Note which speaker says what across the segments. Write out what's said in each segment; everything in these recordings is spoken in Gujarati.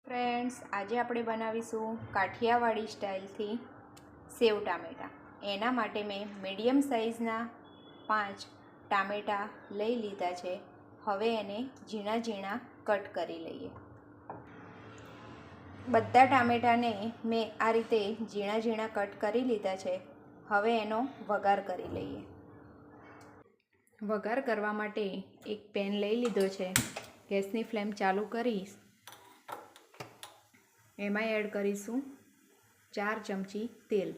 Speaker 1: ફ્રેન્ડ્સ, આજે આપણે બનાવીશું કાઠિયાવાડી સ્ટાઇલથી સેવ ટામેટાં. એના માટે મેં મીડિયમ સાઇઝના 5 ટામેટાં લઈ લીધા છે. હવે એને ઝીણા ઝીણા કટ કરી લઈએ. બધા ટામેટાને મેં આ રીતે ઝીણા ઝીણા કટ કરી લીધા છે. હવે એનો વઘાર કરી લઈએ. વઘાર કરવા માટે એક પેન લઈ લીધો છે. ગેસની ફ્લેમ ચાલુ કરીશ. એમાં એડ કરીશું 4 ચમચી તેલ.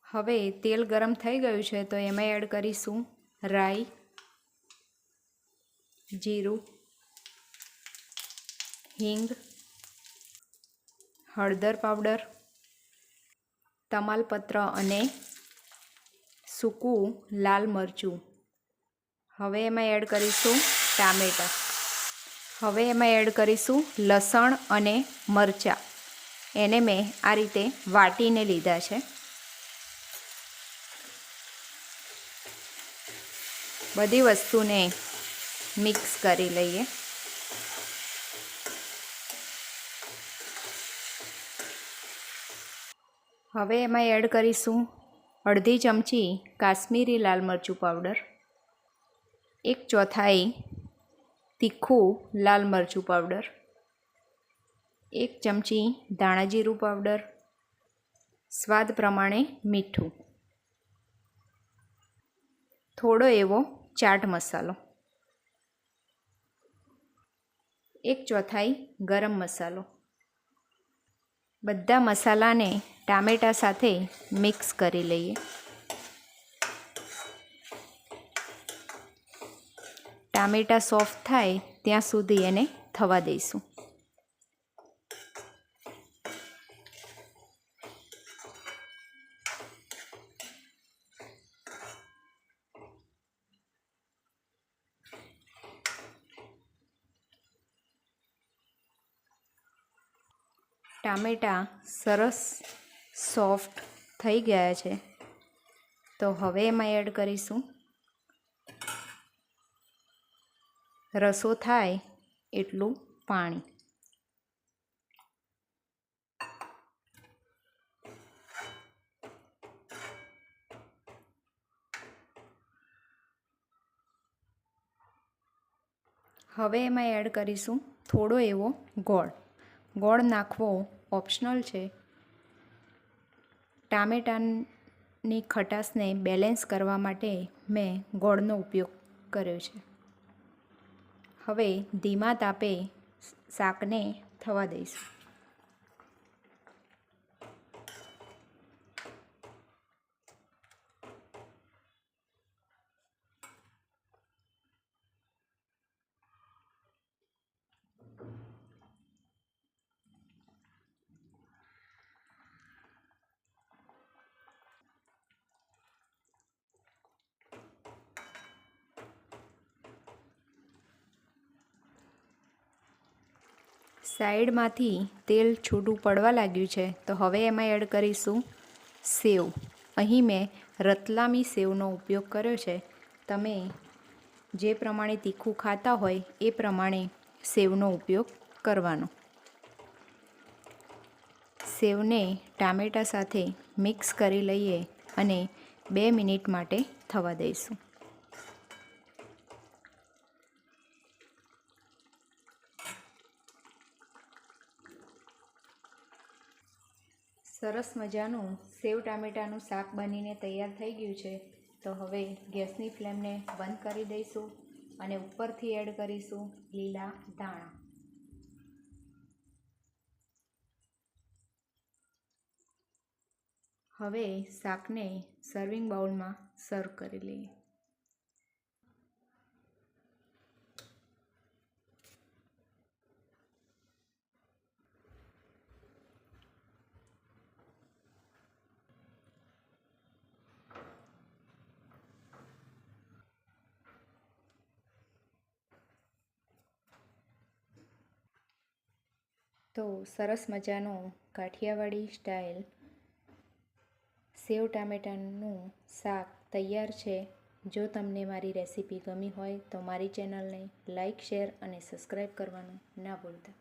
Speaker 1: હવે તેલ ગરમ થઈ ગયું છે તો એમાં એડ કરીશું રાઈ, જીરું, હિંગ, હળદર પાવડર, તમાલપત્ર અને સૂકું લાલ મરચું. હવે એમાં એડ કરીશું ટામેટાં. હવે એમાં એડ કરીશું લસણ અને મરચાં. એને મેં આ રીતે વાટીને લીધા છે. બધી વસ્તુને મિક્સ કરી લઈએ. હવે એમાં એડ કરીશું અડધી ચમચી કાશ્મીરી લાલ મરચું પાવડર, 1/4 તીખું લાલ મરચું પાવડર, 1 ચમચી ધાણા જીરું પાવડર, સ્વાદ પ્રમાણે મીઠું, થોડો એવો ચાટ મસાલો, 1/4 ગરમ મસાલો. બધા મસાલાને ટામેટાં સાથે મિક્સ કરી લઈએ. ટામેટાં સોફ્ટ થાય ત્યાં સુધી એને થવા દઈશું. ટામેટાં સરસ સોફ્ટ થઈ ગયા છે તો હવે એમાં એડ કરીશું રસો થાય એટલું પાણી. હવે એમાં એડ કરીશું થોડો એવો ગોળ. ગોળ નાખવો ઓપ્શનલ છે. ટામેટાની ખટાશને બેલેન્સ કરવા માટે મેં ગોળનો ઉપયોગ કર્યો છે. હવે ધીમા તાપે શાકને થવા દઈશું. સાઈડમાંથી તેલ છૂટું પડવા લાગ્યું છે તો હવે એમાં એડ કરીશું સેવ. અહીં મેં રતલામી સેવનો ઉપયોગ કર્યો છે. તમે જે પ્રમાણે તીખું ખાતા હોય એ પ્રમાણે સેવનો ઉપયોગ કરવાનો. સેવને ટામેટાં સાથે મિક્સ કરી લઈએ અને 2 મિનિટ માટે થવા દઈશું. સરસ મજાનું સેવ ટામેટાનું શાક બનીને તૈયાર થઈ ગયું છે તો હવે ગેસની ફ્લેમને બંધ કરી દઈશું અને ઉપરથી એડ કરીશું લીલા ધાણા. હવે શાકને સર્વિંગ બાઉલમાં સર્વ કરી લઈએ. તો સરસ મજાનો કાઠિયાવાડી સ્ટાઇલ સેવ ટામેટાનું શાક તૈયાર છે. જો તમને મારી રેસીપી ગમી હોય તો મારી ચેનલને લાઈક, શેર અને સબસ્ક્રાઈબ કરવાનું ના ભૂલતા.